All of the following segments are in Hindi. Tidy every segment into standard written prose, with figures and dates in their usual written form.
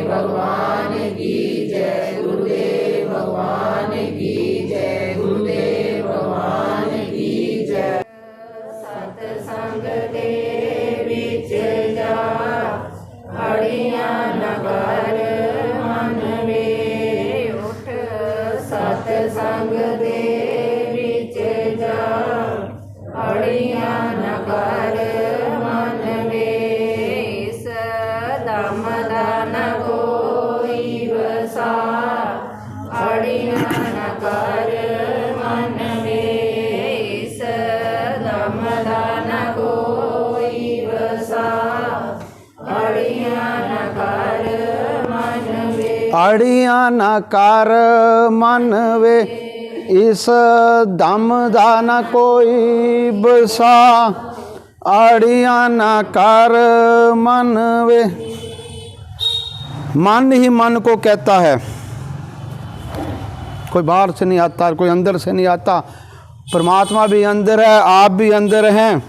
भगवान की जय, गुरुदेव भगवान की जय, गुरुदेव भगवान की जय। सतसंग दे विच जा अड़ियां न कर मन वे उठ, सतसंग दे विच जा अड़ियां न कर मन वे, इस दम दा न कोई वसा अड़ियां न कर मन वे, इस दम दा न कोई वसा अड़ियां न कर मन वे, अड़ियां न कर मन वे, इस दम दा न कोई बसा अड़ियां न कर मन वे। मन ही मन को कहता है, कोई बाहर से नहीं आता, कोई अंदर से नहीं आता। परमात्मा भी अंदर है, आप भी अंदर हैं,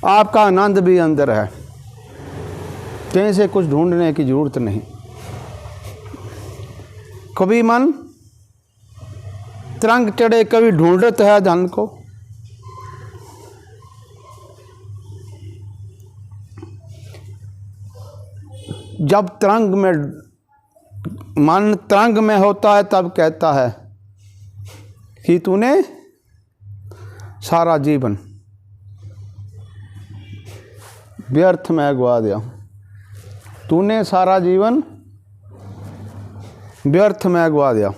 आपका आनंद भी अंदर है। कहीं से कुछ ढूंढने की जरूरत नहीं। कभी मन तरंग चढ़े, कभी ढूंढत है धन को। जब तरंग में मन तरंग में होता है तब कहता है कि तूने सारा जीवन व्यर्थ में गवा दिया, तूने सारा जीवन व्यर्थ में गवा दिया।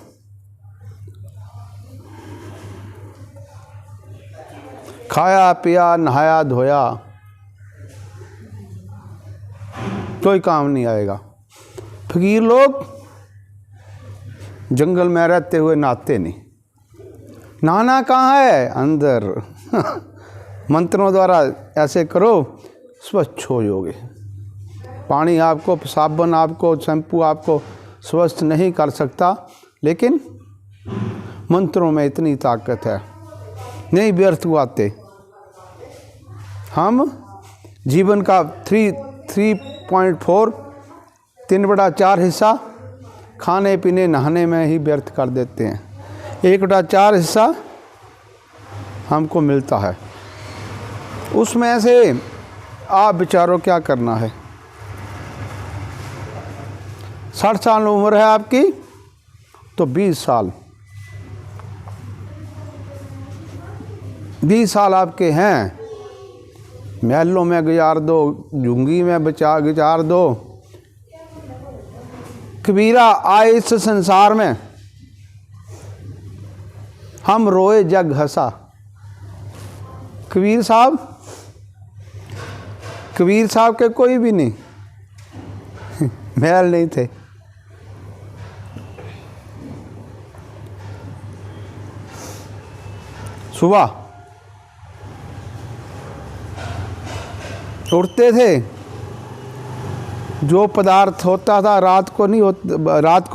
खाया पिया नहाया धोया कोई काम नहीं आएगा। फकीर लोग जंगल में रहते हुए नहाते नहीं। नहाना कहाँ है? अंदर। मंत्रों द्वारा ऐसे करो, स्वच्छ हो जाओगे। पानी आपको, साबुन आपको, शैम्पू आपको स्वस्थ नहीं कर सकता, लेकिन मंत्रों में इतनी ताकत है, नहीं व्यर्थ हुआते। हम जीवन का 3.4 3/4 हिस्सा खाने पीने नहाने में ही व्यर्थ कर देते हैं। 1/4 हिस्सा हमको मिलता है, उसमें से आप विचारो क्या करना है। 60 साल उम्र है आपकी, तो 20 साल आपके हैं, महलों में गुजार दो, झुंगी में गुजार दो। कबीरा आए इस संसार में, हम रोए जग हंसा। कबीर साहब के कोई भी नहीं, महल नहीं थे। सुबह उठते थे, जो पदार्थ होता था रात को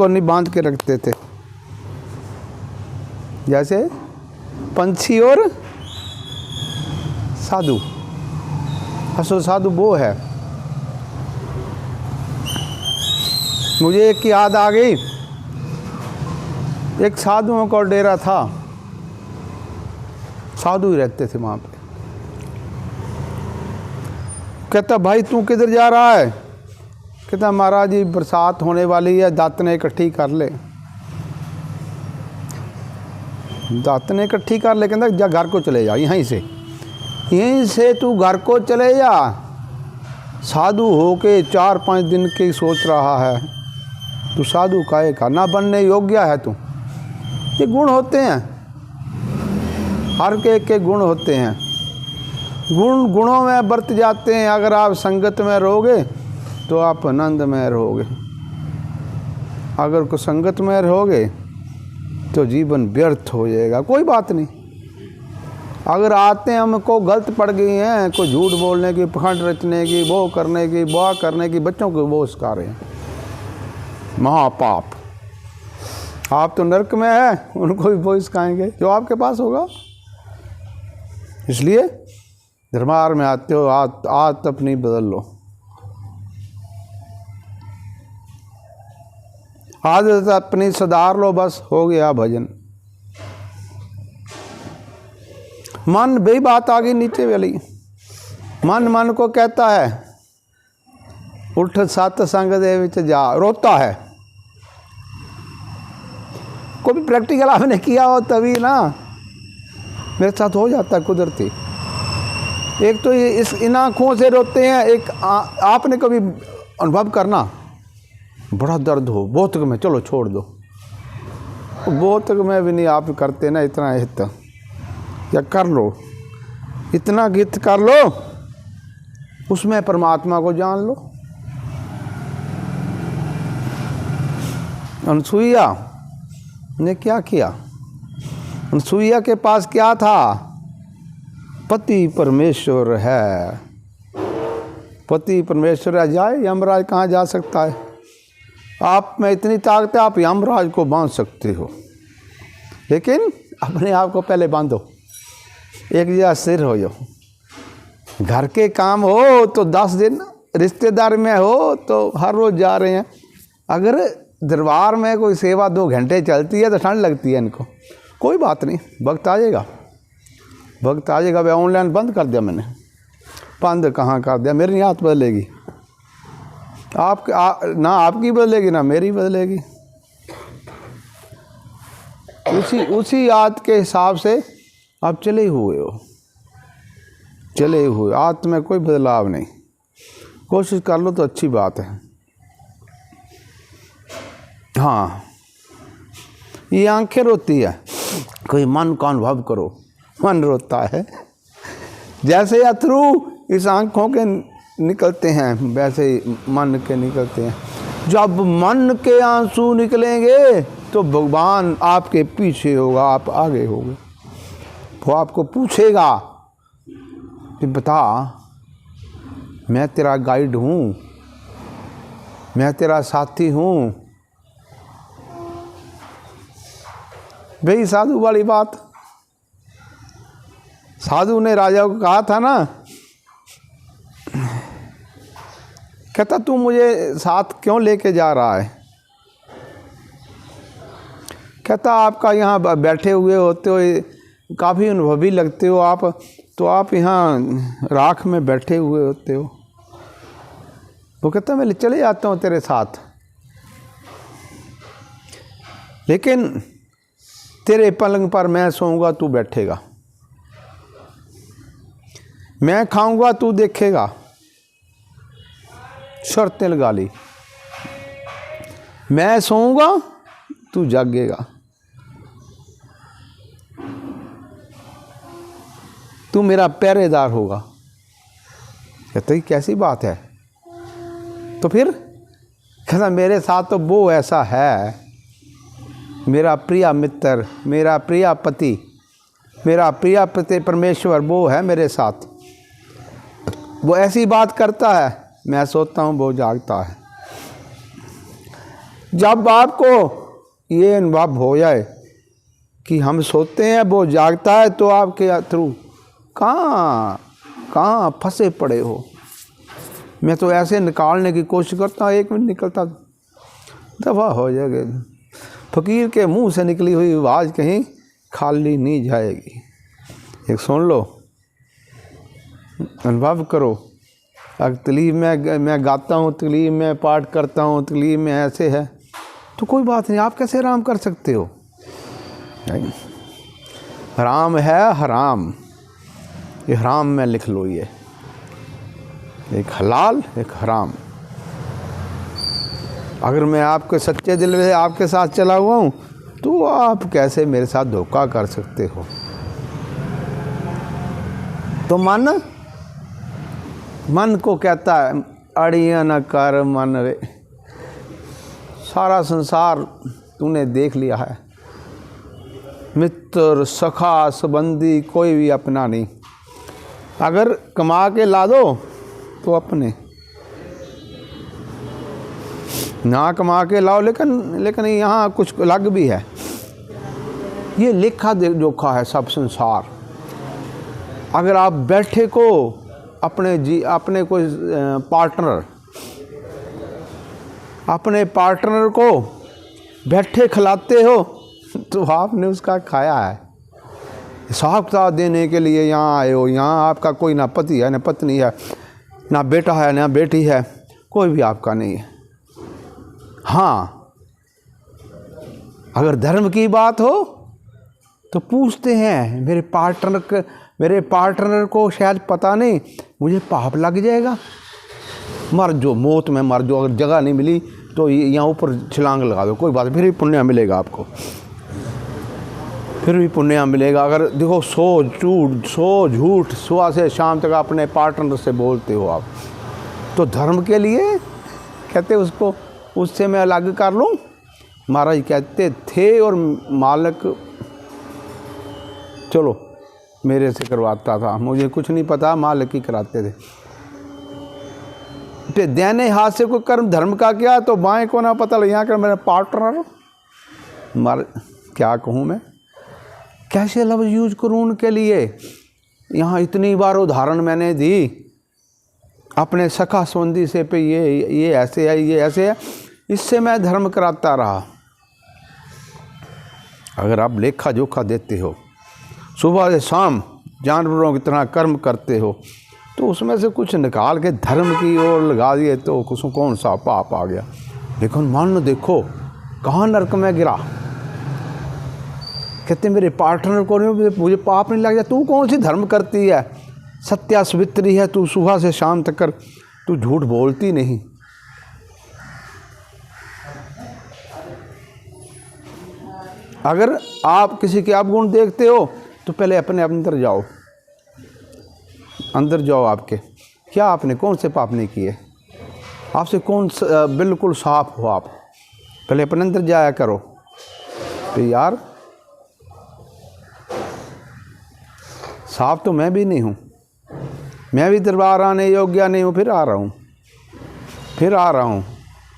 नहीं बांध के रखते थे। जैसे पंछी और साधु, असल साधु वो है। मुझे एक याद आ गई, एक साधुओं का डेरा था, साधु ही रहते थे वहाँ पे। कहता भाई तू किधर जा रहा है? कहता महाराज जी बरसात होने वाली है, दातने इकट्ठी कर ले। दातने इकट्ठी कर ले, कहता जा घर को चले जा, यहीं से तू घर को चले जा। साधु होके 4-5 दिन की सोच रहा है, तू साधु काहे का? ना बनने योग्य है तू। ये गुण होते हैं, हर के गुण होते हैं। गुणों में बरत जाते हैं। अगर आप संगत में रहोगे तो आप आनंद में रहोगे, अगर को संगत में रहोगे तो जीवन व्यर्थ हो जाएगा। कोई बात नहीं, अगर आते हैं हमको गलत पड़ गई हैं, कोई झूठ बोलने की, पखंड रचने की, वो करने की, बुआ करने की, बच्चों को वो सिखा रहे हैं, महापाप। आप तो नरक में है, उनको भी वो सिखाएंगे जो आपके पास होगा। इसलिए धर्मार में आते हो, आदत अपनी बदल लो। आदत अपनी सुधार लो, बस हो गया भजन। मन भी बात आ गई नीचे वाली। मन को कहता है उठ सत्संग दे विच जा, रोता है। कोई भी प्रैक्टिकल आपने किया हो तभी ना, मेरे साथ हो जाता है कुदरती। एक तो ये इन आँखों से रोते हैं, एक आपने कभी अनुभव करना, बड़ा दर्द हो बोतक में, चलो छोड़ दो, बोतक में भी नहीं आप करते ना इतना हित, या कर लो इतना हित कर लो, उसमें परमात्मा को जान लो। अनसुईया ने क्या किया? अनसुईया के पास क्या था? पति परमेश्वर है, पति परमेश्वर है, जाए यमराज कहाँ जा सकता है? आप में इतनी ताकत है, आप यमराज को बांध सकते हो, लेकिन अपने आप को पहले बांधो, एक जगह स्थिर हो जाओ। घर के काम हो तो 10 दिन, रिश्तेदार में हो तो हर रोज़ जा रहे हैं। अगर दरबार में कोई सेवा 2 घंटे चलती है तो ठंड लगती है इनको, कोई बात नहीं, वक्त आ जाएगा, वक्त आ जाएगा। वह ऑनलाइन बंद कर दिया मैंने, बंद कहाँ कर दिया, मेरी आदत बदलेगी, ना आपकी बदलेगी ना मेरी बदलेगी। उसी आदत के हिसाब से आप चले हुए हो, चले हुए, आदत में कोई बदलाव नहीं। कोशिश कर लो तो अच्छी बात है। हाँ, ये आंखें रोती है, कोई मन का अनुभव करो, मन रोता है। जैसे अथरू इस आंखों के निकलते हैं वैसे ही मन के निकलते हैं। जब मन के आंसू निकलेंगे तो भगवान आपके पीछे होगा, आप आगे होगे। वो आपको पूछेगा कि बता, मैं तेरा गाइड हूँ, मैं तेरा साथी हूँ। भाई साधु वाली बात, साधु ने राजा को कहा था ना, कहता तू मुझे साथ क्यों लेके जा रहा है? कहता आपका यहाँ बैठे हुए होते हो काफ़ी अनुभवी लगते हो आप, तो आप यहाँ राख में बैठे हुए होते हो। वो कहता मैं चले जाता हूँ तेरे साथ, लेकिन तेरे पलंग पर मैं सोऊंगा, तू बैठेगा, मैं खाऊंगा, तू देखेगा। शर्तें लगा ली, मैं सोऊंगा, तू जागेगा, तू मेरा पहरेदार होगा। कहते ही कैसी बात है? तो फिर कहता मेरे साथ तो वो ऐसा है, मेरा प्रिय मित्र, मेरा प्रिय पति, मेरा प्रिय पति परमेश्वर वो है मेरे साथ। वो ऐसी बात करता है, मैं सोता हूँ वो जागता है। जब आपको ये अनुभव हो जाए कि हम सोते हैं वो जागता है, तो आपके थ्रू कहाँ फंसे पड़े हो। मैं तो ऐसे निकालने की कोशिश करता हूँ, 1 मिनट निकलता दफ़ा हो जाएगा। फ़कीर के मुंह से निकली हुई आवाज़ कहीं खाली नहीं जाएगी। एक सुन लो, अनुभव करो। अगर तकलीफ़ में मैं गाता हूँ, तकलीफ़ में पाठ करता हूँ, तकलीफ़ में ऐसे है, तो कोई बात नहीं, आप कैसे आराम कर सकते हो? हराम है हराम, ये हराम में लिख लो, ये एक हलाल एक हराम। अगर मैं आपके सच्चे दिल में आपके साथ चला हुआ हूँ, तो आप कैसे मेरे साथ धोखा कर सकते हो? तो मन को कहता है अड़ियाँ न कर मन रे, सारा संसार तूने देख लिया है, मित्र सखा संबंधी कोई भी अपना नहीं। अगर कमा के ला दो तो अपने, ना कमा के लाओ, लेकिन यहाँ कुछ अलग भी है। ये लेखा जोखा है सब संसार। अगर आप बैठे को अपने कोई पार्टनर को बैठे खिलाते हो तो आपने उसका खाया है। हिसाब किताब देने के लिए यहाँ आए हो, यहाँ आपका कोई ना पति है ना पत्नी है, ना बेटा है ना बेटी है, कोई भी आपका नहीं है। हाँ, अगर धर्म की बात हो तो पूछते हैं मेरे पार्टनर को शायद पता नहीं, मुझे पाप लग जाएगा, मर जो, मौत में मर जो, अगर जगह नहीं मिली तो यहाँ ऊपर छलांग लगा दो, कोई बात नहीं, फिर भी पुण्य मिलेगा आपको, फिर भी पुण्य मिलेगा। अगर देखो सो झूठ सुबह से शाम तक अपने पार्टनर से बोलते हो आप, तो धर्म के लिए कहते उसको उससे मैं अलग कर लूँ। महाराज कहते थे और मालिक चलो मेरे से करवाता था, मुझे कुछ नहीं पता, मालिक ही कराते थे। दाहिने हाथ से कोई कर्म धर्म का किया तो बाएं को ना पता लग, यहाँ कर मेरा पार्टनर मार, क्या कहूँ मैं, कैसे लफ्ज़ यूज करूँ उनके लिए। यहाँ इतनी बार उदाहरण मैंने दी अपने सखा संबंधी से पे ये ऐसे है, ये ऐसे है, इससे मैं धर्म कराता रहा। अगर आप लेखा जोखा देते हो, सुबह से शाम जानवरों की तरह कर्म करते हो, तो उसमें से कुछ निकाल के धर्म की ओर लगा दिए तो उसमें कौन सा पाप आ गया। लेकिन मान लो देखो कहाँ नरक में गिरा। कहते मेरे पार्टनर को नहीं, मुझे पाप नहीं लग जाए। तू कौन सी धर्म करती है, सत्या सवित्री है तू, सुबह से शाम तक कर, तू झूठ बोलती नहीं। अगर आप किसी के अवगुण देखते हो तो पहले अपने अंदर जाओ, अंदर जाओ। आपके क्या, आपने कौन से पाप नहीं किए, आपसे कौन बिल्कुल साफ हो आप, पहले अपने अंदर जाया करो। तो यार साफ तो मैं भी नहीं हूँ, मैं भी दरबार आने योग्य नहीं हूँ, फिर आ रहा हूँ।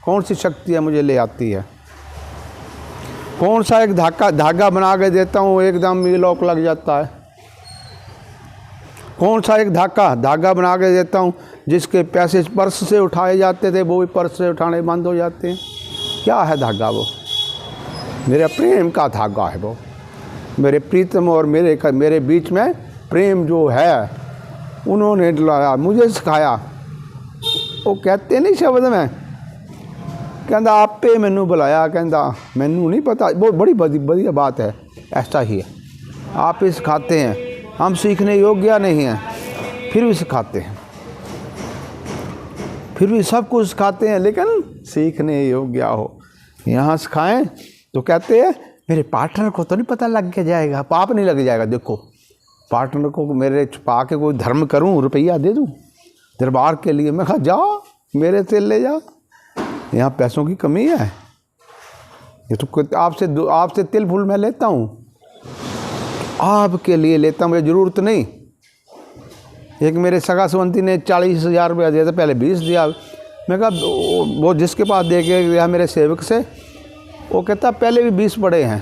कौन सी शक्ति है मुझे ले आती है, कौन सा एक धागा बना के देता हूँ एकदम मीलोक लग जाता है। कौन सा एक धागा बना के देता हूँ जिसके पैसे पर्स से उठाए जाते थे वो भी पर्स से उठाने बंद हो जाते हैं। क्या है धागा, वो मेरे प्रेम का धागा है, वो मेरे प्रीतम और मेरे बीच में प्रेम जो है उन्होंने लाया, मुझे सिखाया। वो कहते नहीं शब्द में, कहता आपे मैनू बुलाया, कहता मैनू नहीं पता। वो बड़ी बढ़िया बात है, ऐसा ही है, आप ही सिखाते हैं। हम सीखने योग्य नहीं हैं, फिर भी सिखाते हैं, फिर भी सब कुछ सिखाते हैं, लेकिन सीखने योग्य हो। यहाँ सिखाएं तो कहते हैं मेरे पार्टनर को तो नहीं पता लग के जाएगा, पाप नहीं लग जाएगा। देखो पार्टनर को मेरे छुपा के कोई धर्म करूं, रुपया दे दूं दरबार के लिए, मैं कहा जाओ मेरे से ले जाओ, यहाँ पैसों की कमी है। ये तो आपसे तिल फूल मैं लेता हूँ, आपके लिए लेता हूँ, मुझे ज़रूरत नहीं। एक मेरे सगा संबंधी ने 40,000 रुपया दिया था, पहले 20 दिया। मैं कहा वो जिसके पास दे के गया मेरे सेवक से, वो कहता पहले भी 20 पड़े हैं।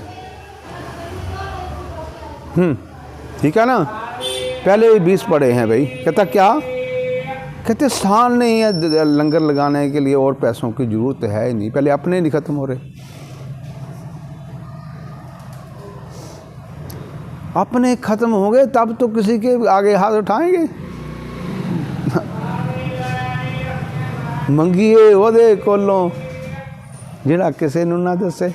ठीक है ना, पहले भी 20 पड़े हैं भाई। कहता क्या, कहते स्थान नहीं है लंगर लगाने के लिए और पैसों की ज़रूरत है ही नहीं, पहले अपने नहीं ख़त्म हो रहे। अपने ख़त्म हो गए तब तो किसी के आगे हाथ उठाएंगे। मंगिए ओदे कोलों जिहड़ा किसी नूं ना दसे,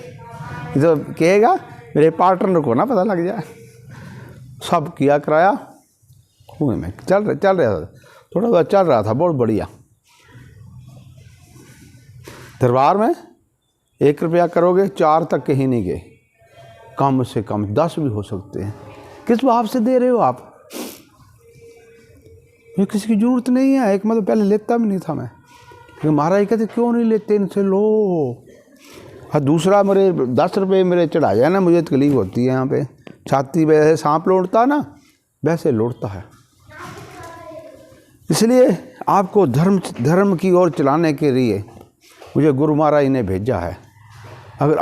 जो कहेगा मेरे पार्टनर को ना पता लग जाए। सब किया कराया, में चल रहा था, थोड़ा बहुत चल रहा था, बहुत बढ़िया। दरबार में 1 रुपया करोगे 4 तक कहीं नहीं गए, कम से कम 10 भी हो सकते हैं। किस भाव से दे रहे हो आप, ये किसी की ज़रूरत नहीं है। एक मतलब पहले लेता भी नहीं था मैं, क्योंकि महाराज कहते क्यों नहीं लेते, इनसे लो। और दूसरा मेरे 10 रुपये मेरे चढ़ाया ना, मुझे तकलीफ होती है यहाँ पे, छाती पे ऐसे सांप लौटता ना वैसे लौटता है। इसलिए आपको धर्म की ओर चलाने के लिए मुझे गुरु महाराज ने भेजा है। अगर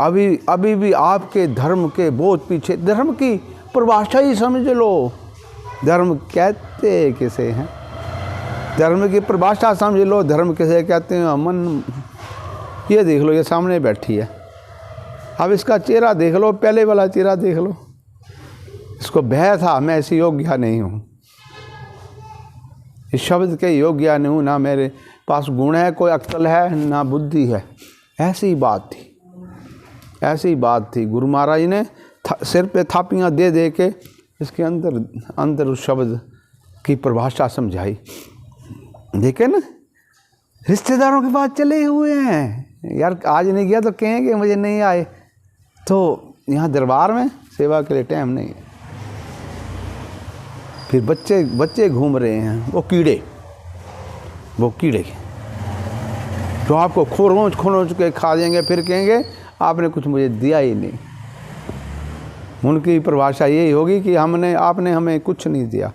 अभी भी आपके धर्म के बहुत पीछे, धर्म की परिभाषा ही समझ लो, धर्म कहते किसे हैं, धर्म की परिभाषा समझ लो, धर्म किसे कहते हैं। अमन, ये देख लो, ये सामने बैठी है, अब इसका चेहरा देख लो, पहले वाला चेहरा देख लो। इसको भय था मैं ऐसी योग्य नहीं हूँ, इस शब्द के योग्य नहीं हूँ, ना मेरे पास गुण है, कोई अक्ल है, ना बुद्धि है। ऐसी बात थी, ऐसी बात थी। गुरु महाराज ने सिर पे थापियाँ दे दे के इसके अंदर उस शब्द की परिभाषा समझाई। लेकिन रिश्तेदारों के पास चले हुए हैं, यार आज नहीं गया तो कहेंगे मुझे नहीं आए, तो यहाँ दरबार में सेवा के लिए टाइम नहीं है। फिर बच्चे घूम रहे हैं, वो कीड़े जो आपको खोरोच के खा देंगे, फिर कहेंगे आपने कुछ मुझे दिया ही नहीं। उनकी परिभाषा यही होगी कि आपने हमें कुछ नहीं दिया,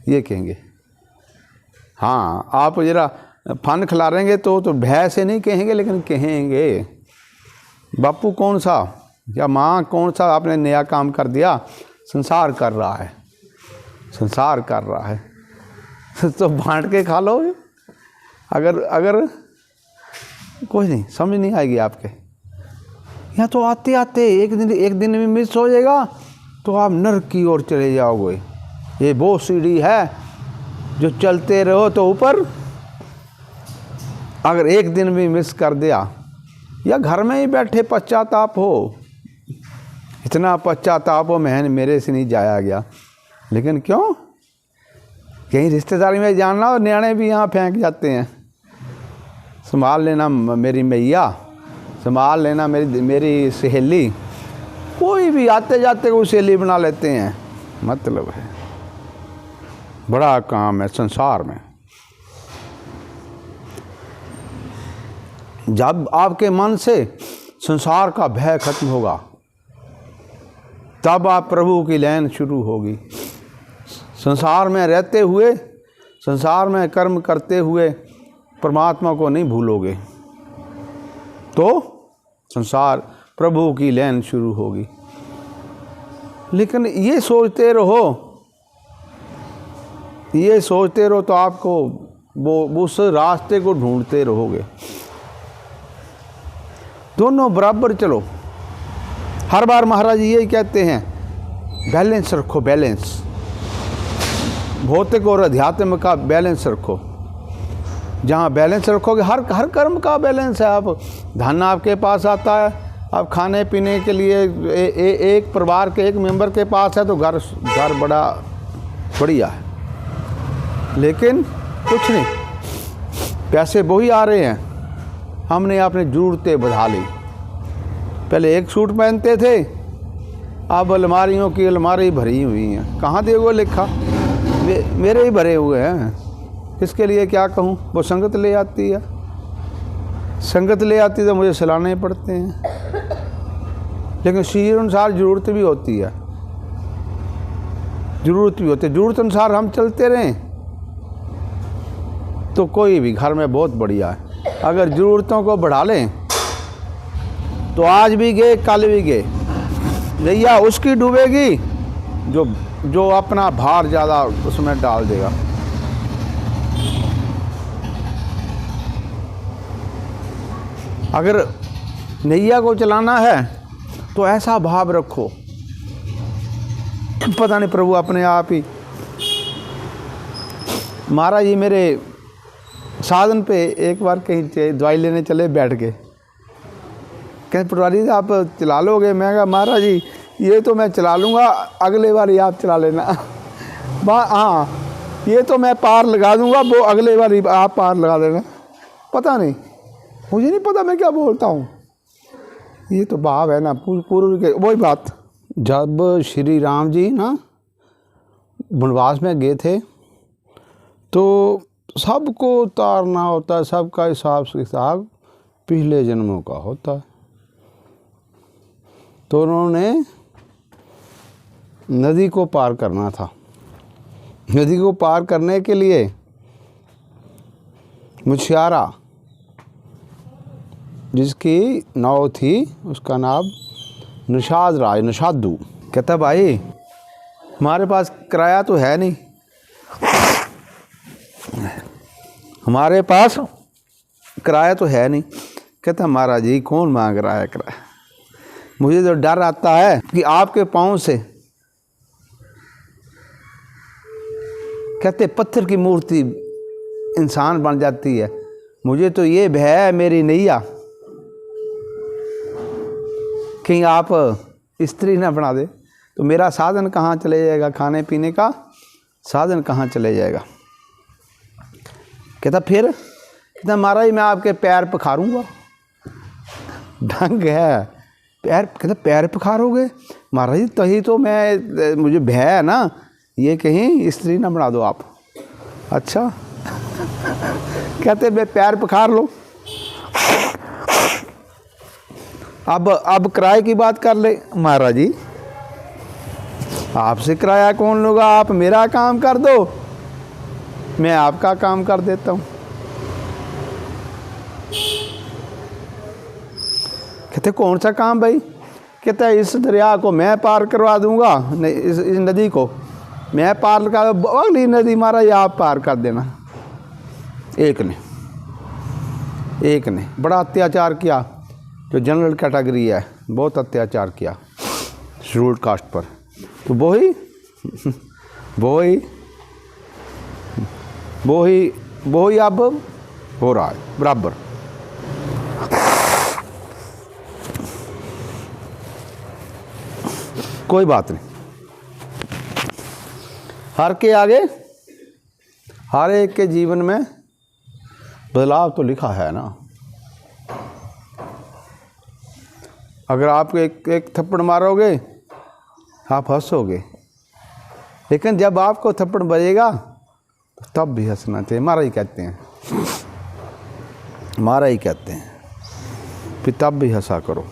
ये कहेंगे। हाँ, आप जरा फन खिलाएंगे तो भय से नहीं कहेंगे, लेकिन कहेंगे बापू कौन सा या माँ कौन सा आपने नया काम कर दिया, संसार कर रहा है तो बांट के खा लो। अगर कुछ नहीं समझ नहीं आएगी आपके यहाँ, तो आते आते एक दिन में मिस हो जाएगा तो आप नरक की ओर चले जाओगे। ये वो सीढ़ी है जो चलते रहो तो ऊपर, अगर एक दिन भी मिस कर दिया, या घर में ही बैठे पश्चाताप हो, इतना पश्चाताप हो मेरे से नहीं जाया गया, लेकिन क्यों, कहीं रिश्तेदारी में जानना हो, न्याणे भी यहाँ फेंक जाते हैं। संभाल लेना मेरी मैया, संभाल लेना मेरी सहेली, कोई भी आते जाते को सहेली बना लेते हैं। मतलब है बड़ा काम है संसार में। जब आपके मन से संसार का भय खत्म होगा, तब आप प्रभु की लैन शुरू होगी। संसार में रहते हुए, संसार में कर्म करते हुए परमात्मा को नहीं भूलोगे तो संसार प्रभु की लैन शुरू होगी। लेकिन ये सोचते रहो तो आपको वो उस रास्ते को ढूंढते रहोगे। दोनों बराबर चलो। हर बार महाराज यही कहते हैं, बैलेंस रखो, बैलेंस, भौतिक और अध्यात्म का बैलेंस रखो। जहाँ बैलेंस रखोगे, हर कर्म का बैलेंस है। आप धन आपके पास आता है, अब खाने पीने के लिए एक परिवार के एक मेंबर के पास है तो घर बड़ा बढ़िया है, लेकिन कुछ नहीं, पैसे वही आ रहे हैं। हमने अपनी ज़रूरतें बढ़ा ली। पहले एक सूट पहनते थे, अब अलमारियों की अलमारी भरी हुई हैं। कहाँ देखो लिखा, मेरे ही भरे हुए हैं। इसके लिए क्या कहूँ, वो संगत ले आती है, संगत ले आती तो मुझे सिलाने पड़ते हैं। लेकिन शरीर अनुसार ज़रूरत भी होती है, ज़रूरत अनुसार हम चलते रहें तो कोई भी घर में बहुत बढ़िया है। अगर ज़रूरतों को बढ़ा लें तो आज भी गए कल भी गए, नैया उसकी डूबेगी जो अपना भार ज़्यादा उसमें डाल देगा। अगर नैया को चलाना है तो ऐसा भाव रखो, पता नहीं प्रभु अपने आप ही। महाराज जी मेरे साधन पे एक बार कहीं दवाई लेने चले, बैठ के कहीं पटवारी जी आप चला लोगे? मैं कहा महाराज जी ये तो मैं चला लूँगा, अगले बार आप चला लेना। हाँ ये तो मैं पार लगा दूँगा, वो अगले बार आप पार लगा देना। पता नहीं, मुझे नहीं पता मैं क्या बोलता हूँ। ये तो भाव है ना पूर्व के। वही बात, जब श्री राम जी ना वनवास में गए थे तो सबको उतारना होता है, सबका हिसाब पिछले जन्मों का होता है। तो उन्होंने नदी को पार करना था। नदी को पार करने के लिए मुछियारा जिसकी नाव थी उसका नाम निषादू, कहता भाई हमारे पास किराया तो है नहीं, हमारे पास किराया तो है नहीं, कहता महाराज जी कौन मांग रहा है किराया? मुझे तो डर आता है कि आपके पाँव से, कहते पत्थर की मूर्ति इंसान बन जाती है। मुझे तो ये भय है मेरी नैया कहीं आप स्त्री ना बना दे, तो मेरा साधन कहाँ चले जाएगा, खाने पीने का साधन कहाँ चले जाएगा। कहता फिर, कहता महाराज मैं आपके पैर पखारूंगा। ढंग है पैर, कहता पैर पखारोगे महाराज जी? तभी तो मैं, मुझे भय है ना ये कहीं स्त्री ना बना दो आप। अच्छा कहते मैं पैर पखार लो। अब किराए की बात कर ले। महाराज जी आपसे किराया कौन लूँगा, आप मेरा काम कर दो, मैं आपका काम कर देता हूँ। कहते कौन सा काम भाई? कहता है इस दरिया को मैं पार करवा दूंगा, नहीं इस नदी को मैं पार कर, अगली नदी महाराज आप पार कर देना। एक ने बड़ा अत्याचार किया, जो जनरल कैटेगरी है, बहुत अत्याचार किया शेड्यूल्ड कास्ट पर, तो वो ही अब हो रहा है बराबर। कोई बात नहीं, हर के आगे हर एक के जीवन में बदलाव तो लिखा है ना। अगर आप एक थप्पड़ मारोगे आप हंसोगे, लेकिन जब आपको थप्पड़ बजेगा तब भी हंसना चाहिए। महाराज कहते हैं फिर तब भी हंसा करो।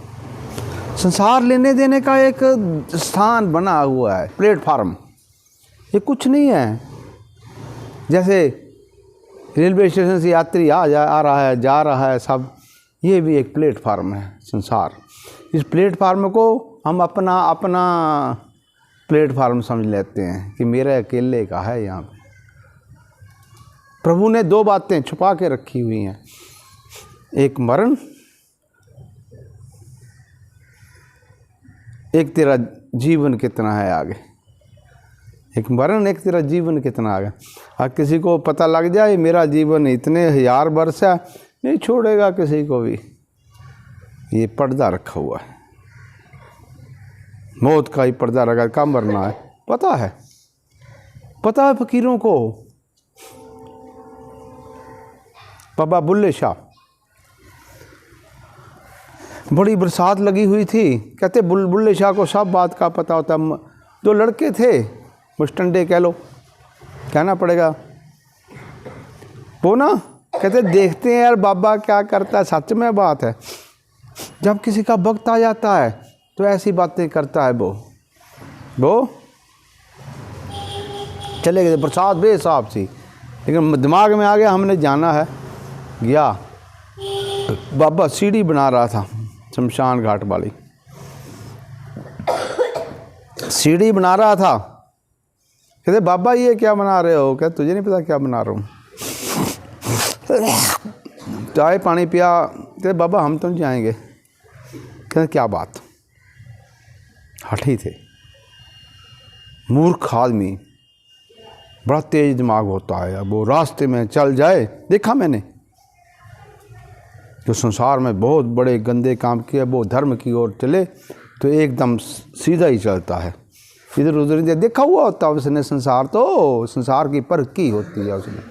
संसार लेने देने का एक स्थान बना हुआ है, प्लेटफार्म। ये कुछ नहीं है, जैसे रेलवे स्टेशन से यात्री आ रहा है जा रहा है सब, ये भी एक प्लेटफार्म है संसार। इस प्लेटफार्म को हम अपना प्लेटफार्म समझ लेते हैं कि मेरे अकेले का है यहाँ पे। प्रभु ने दो बातें छुपा के रखी हुई हैं, एक मरण, एक तेरा जीवन कितना है आगे। एक मरण, एक तेरा जीवन कितना आगे। अगर किसी को पता लग जाए मेरा जीवन इतने 1000 वर्ष है, नहीं छोड़ेगा किसी को भी। ये पर्दा रखा हुआ है, मौत का ही पर्दा रखा, कब मरना है पता है फकीरों को। बाबा बुल्ले शाह, बड़ी बरसात लगी हुई थी, कहते बुल्ले शाह को सब बात का पता होता। दो लड़के थे, मुस्टंडे कह लो, कहना पड़ेगा वो ना, कहते देखते हैं यार बाबा क्या करता है। सच में बात है, जब किसी का वक्त आ जाता है तो ऐसी बातें करता है वो चले गए। बरसात बेहिसाब सी, लेकिन दिमाग में आ गया हमने जाना है। गया, बाबा सीढ़ी बना रहा था शमशान घाट वाली, सीढ़ी बना रहा था। कहते बाबा ये क्या बना रहे हो? कहते तुझे नहीं पता क्या बना रहा हूँ। चाय पानी पिया, कहते बाबा हम तो नहीं जाएंगे। कहते क्या बात? हठी थे, मूर्ख आदमी, बड़ा तेज दिमाग होता है। अब वो रास्ते में चल जाए, देखा मैंने जो संसार में बहुत बड़े गंदे काम किए, वो धर्म की ओर चले तो एकदम सीधा ही चलता है, इधर उधर देखा हुआ होता है उसने। संसार की परख की होती है उसने।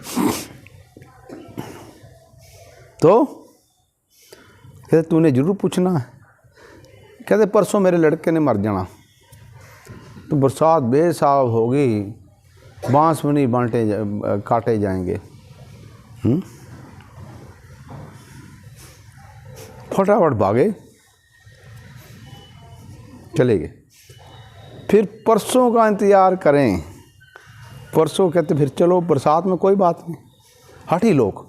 तो कहते तूने जरूर पूछना है। कहते परसों मेरे लड़के ने मर जाना, तो बरसात बेसाब होगी, बांस भी नहीं काटे जाएंगे। फटाफट भागे, चले गए। फिर परसों का इंतज़ार करें। परसों कहते फिर चलो, बरसात में कोई बात नहीं। हठी लोग,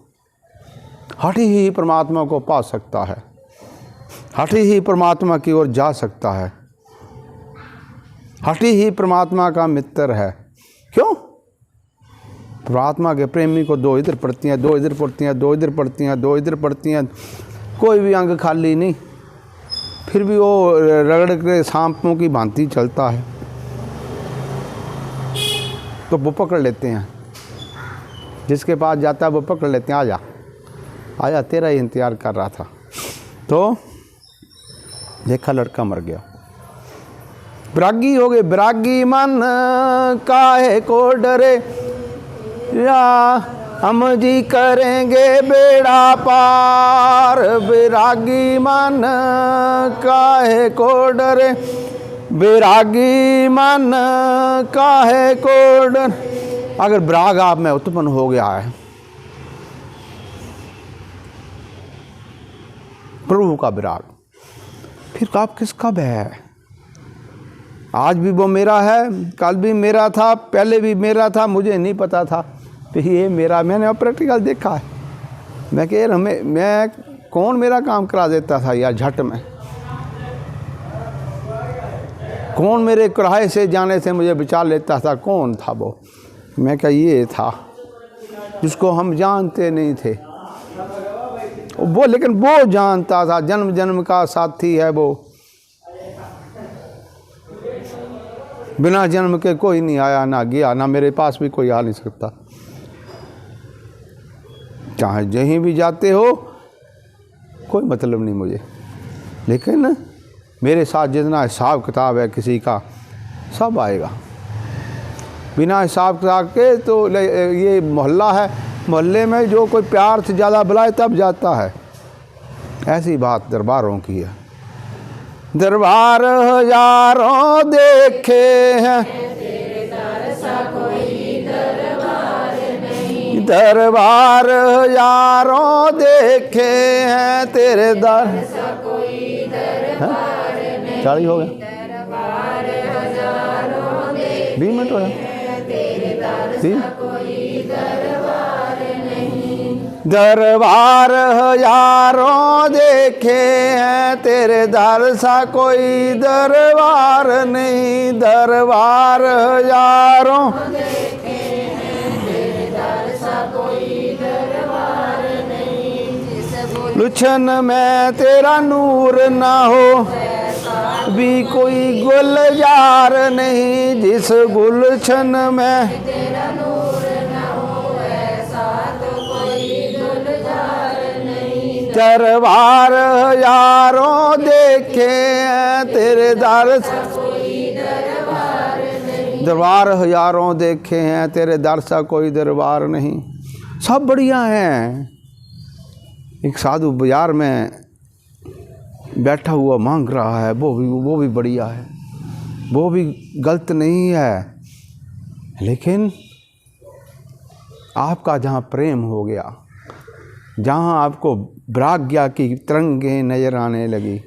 हठी ही परमात्मा को पा सकता है, हठी ही परमात्मा की ओर जा सकता है, हठी ही परमात्मा का मित्र है। क्यों? परमात्मा के प्रेमी को दो इधर पड़ती हैं, दो इधर पड़ती हैं, दो इधर पड़ती हैं, दो इधर पड़ती हैं, कोई भी अंग खाली नहीं, फिर भी वो रगड़ के सांपों की भांति चलता है। तो वो पकड़ लेते हैं, जिसके पास जाता है वो पकड़ लेते हैं, आजा आजा तेरा ही इंतज़ार कर रहा था। तो देखा लड़का मर गया। विरागी हो गए। विरागी मन काहे को डरे, या हम जी करेंगे बेड़ा पार। विरागी मन काहे को डरे, विरागी मन काहे को डरे। अगर विराग आप में उत्पन्न हो गया है, प्रभु का विराग, फिर आप किसका भय है? आज भी वो मेरा है, कल भी मेरा था, पहले भी मेरा था, मुझे नहीं पता था कि ये मेरा। मैंने प्रैक्टिकल देखा है। मैं कह रहा मैं कौन मेरा काम करा देता था यार झट में, कौन मेरे कुराहे से जाने से मुझे बचा लेता था, कौन था वो? मैं कहा ये था जिसको हम जानते नहीं थे वो, लेकिन वो जानता था, जन्म जन्म का साथी है वो, बिना जन्म के कोई नहीं आया ना गया, ना मेरे पास भी कोई आ नहीं सकता। चाहे जहीं भी जाते हो कोई मतलब नहीं मुझे, लेकिन मेरे साथ जितना हिसाब किताब है किसी का, सब आएगा। बिना हिसाब किताब के तो ये मोहल्ला है, मोहल्ले में जो कोई प्यार से ज़्यादा बुलाए तब जाता है। ऐसी बात दरबारों की है। दरबार हजारों देखे हैं, दरबार हजारों देखे हैं, तेरे दर 40 हो गया, 20 मिनट हो गया। दरबार हजारों देखे हैं, तेरे दर सा कोई दरबार नहीं। दरबार हजारों देखे हैं, तेरे दर सा कोई दरबार नहीं। लुछन में तेरा नूर ना हो भी कोई गुलजार नहीं, जिस गुलशन में तेरा नूर ना हो ऐसा तो कोई गुलजार नहीं। दरबार हजारों देखे हैं, तेरे दर सा कोई दरबार नहीं। दरबार हजारों देखे हैं, तेरे दर सा कोई दरबार नहीं। सब बढ़िया हैं। एक साधु बाजार में बैठा हुआ मांग रहा है, वो भी बढ़िया है, वो भी गलत नहीं है, लेकिन आपका जहाँ प्रेम हो गया, जहाँ आपको वैराग्य की तरंगें नज़र आने लगी,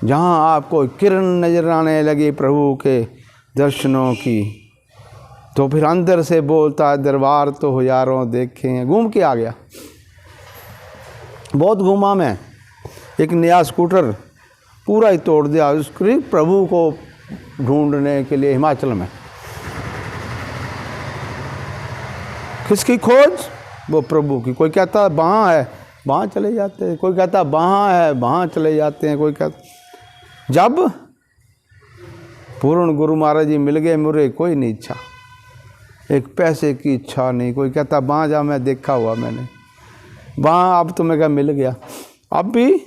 जहाँ आपको किरण नज़र आने लगी प्रभु के दर्शनों की, तो फिर अंदर से बोलता है दरबार तो हजारों देखे हैं। घूम के आ गया, बहुत घूमा मैं। एक नया स्कूटर पूरा ही तोड़ दिया उसके प्रभु को ढूंढने के लिए हिमाचल में। किसकी खोज? वो प्रभु की। कोई कहता है वहाँ है, वहाँ चले जाते हैं, कोई कहता है वहाँ है, वहाँ चले जाते हैं, कोई कहता। जब पूर्ण गुरु महाराज जी मिल गए, मुझे कोई नहीं इच्छा, एक पैसे की इच्छा नहीं। कोई कहता वहाँ जा, मैं देखा हुआ मैंने वहाँ, अब तो मैं क्या मिल गया। अब भी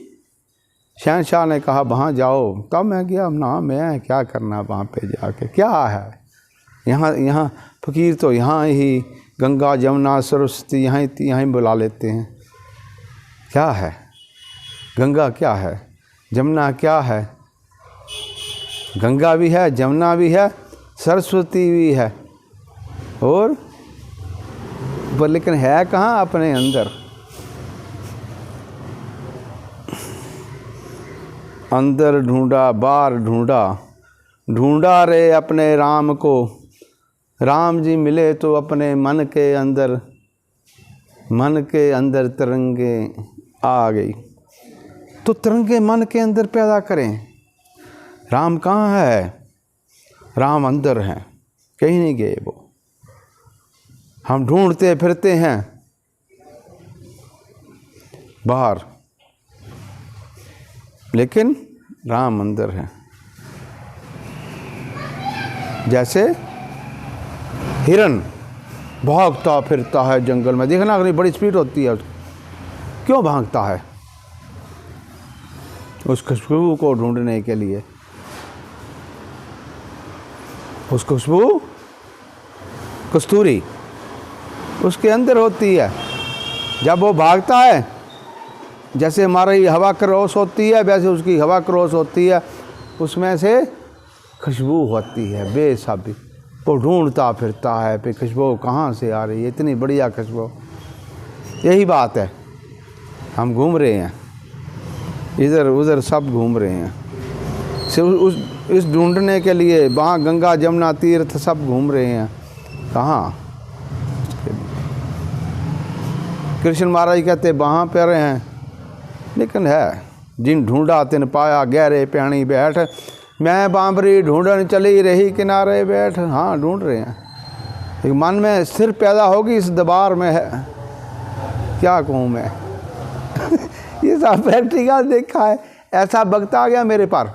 शहनशाह ने कहा वहाँ जाओ, तब मैं गया ना, मैं क्या करना वहाँ पे जाके, क्या है यहाँ फ़कीर तो यहाँ ही गंगा जमुना सरस्वती यहाँ बुला लेते हैं। क्या है गंगा, क्या है जमुना, क्या है गंगा भी है, जमुना भी है, सरस्वती भी है, और लेकिन है कहाँ? अपने अंदर। अंदर ढूंढा बाहर ढूंढा, ढूंढा रे अपने राम को। राम जी मिले तो अपने मन के अंदर तरंगे आ गई। तो तरंगे मन के अंदर पैदा करें। राम कहाँ है? राम अंदर हैं, कहीं नहीं गए वो। हम ढूंढते फिरते हैं बाहर, लेकिन राम अंदर है। जैसे हिरन भागता फिरता है जंगल में, देखना अगर बड़ी स्पीड होती है, क्यों भागता है? उस खुशबू को ढूंढने के लिए। उस खुशबू कस्तूरी उसके अंदर होती है। जब वो भागता है, जैसे हमारी हवा क्रॉस होती है वैसे उसकी हवा क्रॉस होती है, उसमें से खुशबू होती है बेसाबी। वो ढूंढता फिरता है फिर खुशबू कहाँ से आ रही है, इतनी बढ़िया खुशबू। यही बात है, हम घूम रहे हैं इधर उधर, सब घूम रहे हैं सिर्फ इस ढूंढने के लिए। वहाँ गंगा जमुना तीर्थ सब घूम रहे हैं, कहाँ? कृष्ण महाराज कहते वहाँ पे रहे हैं, लेकिन है जिन ढूंढा तिन पाया, गहरे प्याणी बैठ, मैं बांबरी ढूंढन चली रही किनारे बैठ। हाँ ढूंढ रहे हैं, एक मन में स्थिर पैदा होगी इस दरबार में है, क्या कहूँ मैं ये सब प्रैक्टिकल देखा है। ऐसा वक्त आ गया मेरे पर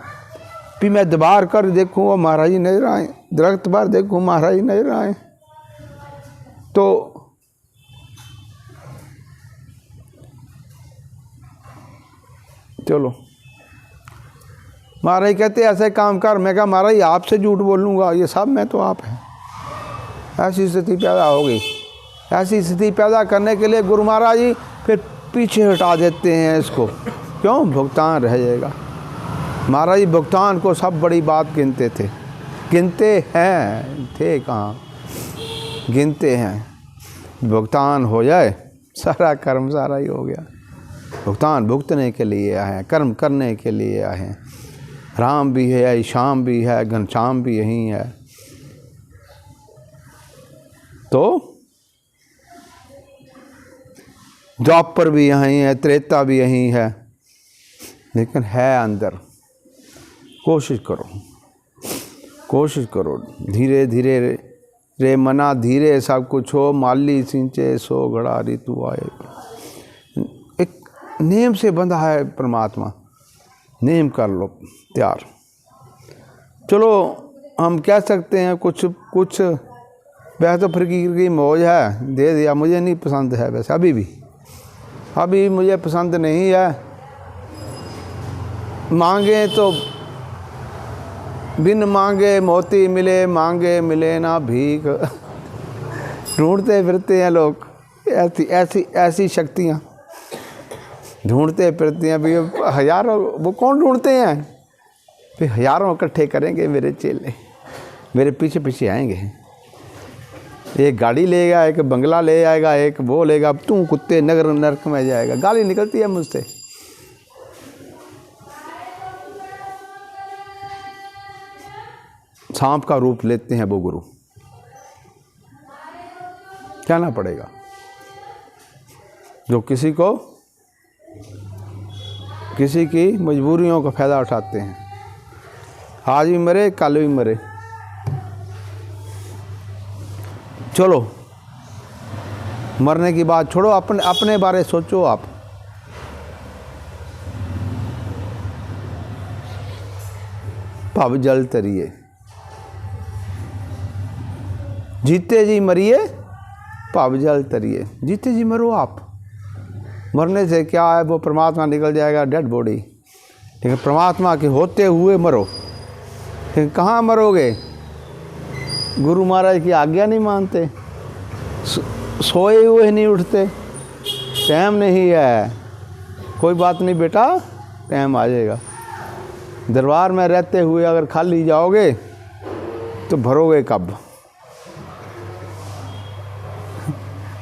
भी मैं दरबार कर देखूँ वो महाराज जी नजर आए, दरख्त पर देखूँ महाराज जी नजर आए। तो चलो महाराज कहते ऐसे काम कर। मैं कहा महाराज आपसे झूठ बोलूँगा, ये सब मैं तो आप हैं। ऐसी स्थिति पैदा हो गई। ऐसी स्थिति पैदा करने के लिए गुरु महाराज जी फिर पीछे हटा देते हैं इसको, क्यों? भुगतान रह जाएगा। महाराज जी भुगतान को सब बड़ी बात गिनते थे, गिनते हैं, थे कहाँ, गिनते हैं। भुगतान हो जाए सारा कर्म सारा ही हो गया। भुगतान भुगतने के लिए आए हैं, कर्म करने के लिए आए हैं। राम भी है, श्याम भी है, घनश्याम भी यहीं है। तो द्वापर भी यहीं है, त्रेता भी यहीं है, लेकिन है अंदर। कोशिश करो, कोशिश करो, धीरे धीरे रे मना धीरे सब कुछ हो, माली सिंचे सो घड़ा ऋतु आए। एक नेम से बंधा है परमात्मा, नेम कर लो तैयार। चलो हम कह सकते हैं कुछ कुछ वैसे तो फकीर की मौज है, दे दिया, मुझे नहीं पसंद है वैसे, अभी मुझे पसंद नहीं है। मांगे तो बिन मांगे मोती मिले, मांगे मिले ना भीख। ढूंढते फिरते हैं लोग ऐसी ऐसी ऐसी शक्तियाँ, ढूंढते फिरते हैं। भी हजारों, वो कौन ढूंढते हैं? फिर हजारों इकट्ठे करेंगे मेरे चेले, मेरे पीछे पीछे आएंगे। एक गाड़ी लेगा, एक बंगला ले आएगा, एक वो लेगा, तू कुत्ते नगर नरक में जाएगा। गाली निकलती है मुझसे। सांप का रूप लेते हैं वो गुरु, कहना पड़ेगा। जो किसी को किसी की मजबूरियों का फ़ायदा उठाते हैं, आज भी मरे कल भी मरे। चलो मरने की बात छोड़ो, अपने बारे सोचो। आप भव जल तरिए, जीते जी मरिए भव जल तरिए। जीते जी मरो आप, मरने से क्या है, वो परमात्मा निकल जाएगा, डेड बॉडी। लेकिन परमात्मा के होते हुए मरो। लेकिन कहाँ मरोगे? गुरु महाराज की आज्ञा नहीं मानते, सोए हुए नहीं उठते, टाइम नहीं है। कोई बात नहीं बेटा, टाइम आ जाएगा। दरबार में रहते हुए अगर खाली जाओगे तो भरोगे कब?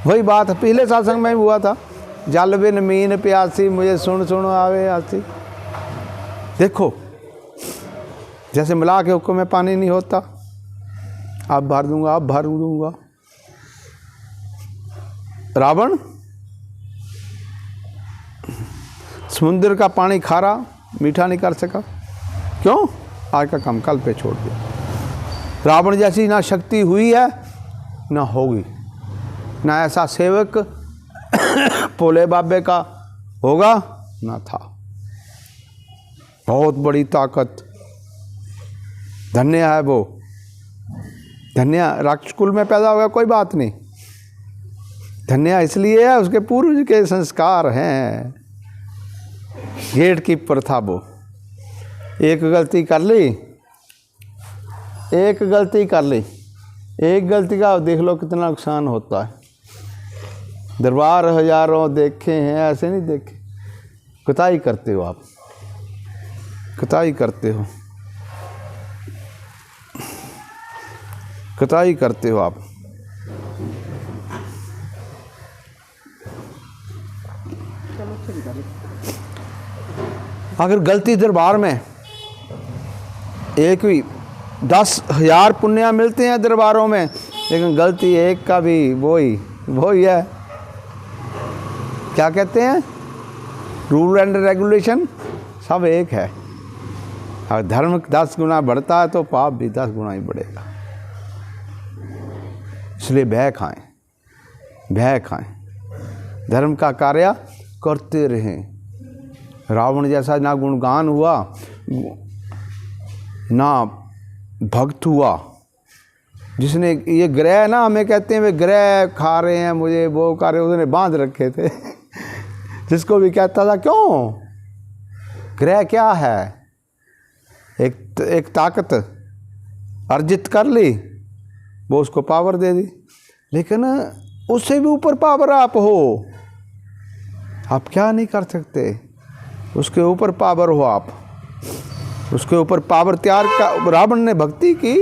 वही बात पिछले सत्संग में हुआ था, जल बिन मीन प्यासी, मुझे सुन सुन आवे आसी। देखो जैसे मिला के हुक्म में पानी नहीं होता, अब भर दूंगा, अब भर दूंगा। रावण समुद्र का पानी खारा मीठा नहीं कर सका, क्यों? आज का काम कल पे छोड़ दिया। रावण जैसी ना शक्ति हुई है ना होगी, ना ऐसा सेवक भोले बाबे का होगा ना था। बहुत बड़ी ताकत। धन्य है वो, धन्य राक्षस कुल में पैदा हो गया, कोई बात नहीं, धन्य इसलिए है उसके पूर्वज के संस्कार हैं। गेट कीपर था वो, एक गलती कर ली, एक गलती का देख लो कितना नुकसान होता है। दरबार हजारों देखे हैं, ऐसे नहीं देखे। कुताई करते हो आप, कुताई करते हो, कुताई करते हो आप। अगर गलती दरबार में एक भी 10,000 पुण्य मिलते हैं दरबारों में, लेकिन गलती एक का भी वही है। क्या कहते हैं, रूल एंड रेगुलेशन सब एक है। अगर धर्म 10 गुना बढ़ता है तो पाप भी 10 गुना ही बढ़ेगा। इसलिए भय खाएं, भय खाएं, धर्म का कार्य करते रहें। रावण जैसा ना गुणगान हुआ ना भक्त हुआ, जिसने ये ग्रह ना हमें कहते हैं वे ग्रह खा रहे हैं मुझे, वो खा रहे, उसने बांध रखे थे। जिसको भी कहता था क्यों, ग्रह क्या है, एक ताकत अर्जित कर ली, वो उसको पावर दे दी। लेकिन उससे भी ऊपर पावर आप हो, आप क्या नहीं कर सकते, उसके ऊपर पावर हो आप, उसके ऊपर पावर तैयार का। रावण ने भक्ति की,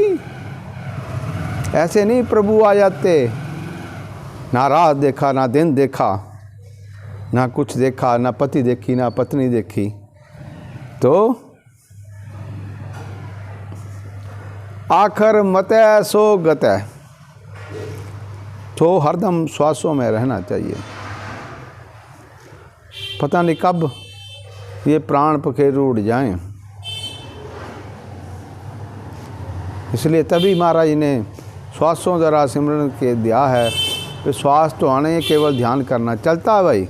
ऐसे नहीं प्रभु आ जाते, ना रात देखा ना दिन देखा, ना कुछ देखा, ना पति देखी ना पत्नी देखी, तो आखिर मतः सो गतः, तो हरदम श्वासों में रहना चाहिए। पता नहीं कब ये प्राण पखेरु उड़ जाएं। इसलिए तभी महाराज ने श्वासों द्वारा सिमरन के दिया है। तो श्वास तो आने, केवल ध्यान करना। चलता है भाई,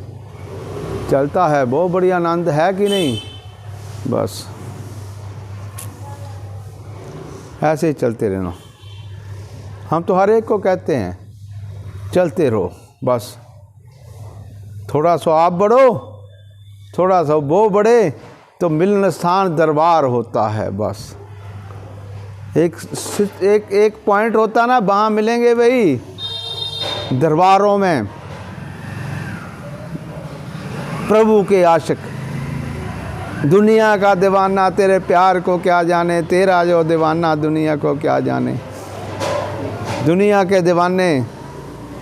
चलता है, बहुत बड़ी आनंद है कि नहीं। बस ऐसे ही चलते रहना। हम तो हर एक को कहते हैं चलते रहो, बस थोड़ा सा आप बढ़ो, थोड़ा सा वो बढ़े, तो मिलन स्थान दरबार होता है। बस एक पॉइंट होता ना, वहाँ मिलेंगे भाई दरबारों में प्रभु के आशिक। दुनिया का दीवाना तेरे प्यार को क्या जाने, तेरा जो दीवाना दुनिया को क्या जाने। दुनिया के दीवाने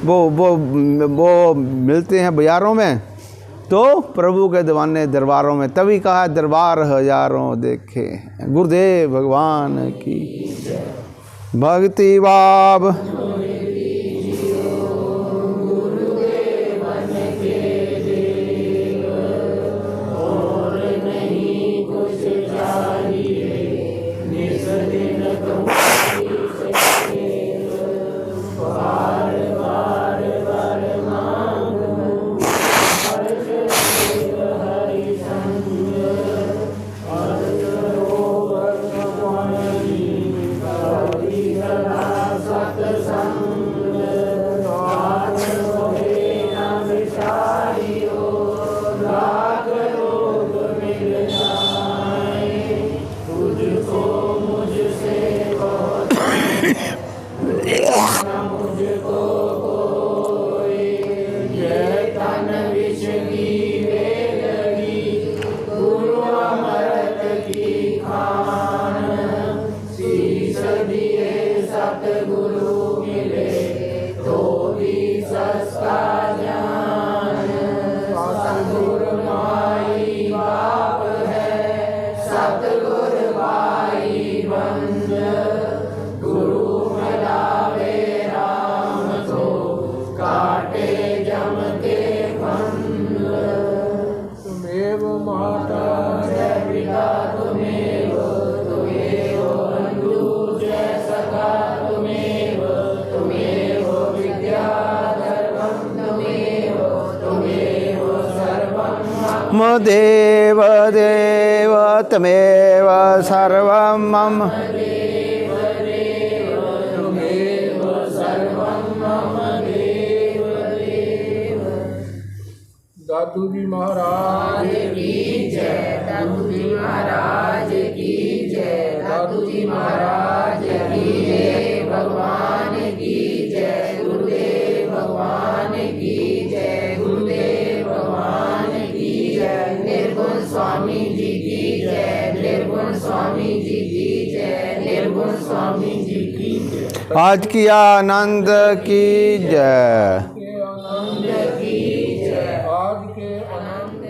वो मिलते हैं बाजारों में, तो प्रभु के दीवाने दरबारों में। तभी कहा दरबार हजारों देखे। गुरुदेव भगवान की भक्ति भाव। देव देव त्वमेव सर्वं मम दादू जी महाराज की जय। दादू जी महाराज की जय। दादू जी महाराज की जय। भगवान की जय। गुरुदेव भगवान की जय। गुरुदेव भगवान की जय। निर्गुण स्वामी जी की जय। निर्गुण स्वामी जी की जय। निर्गुण स्वामी जी की जय। आज की आनंद की जय। के आनंद की जय। आज के आनंद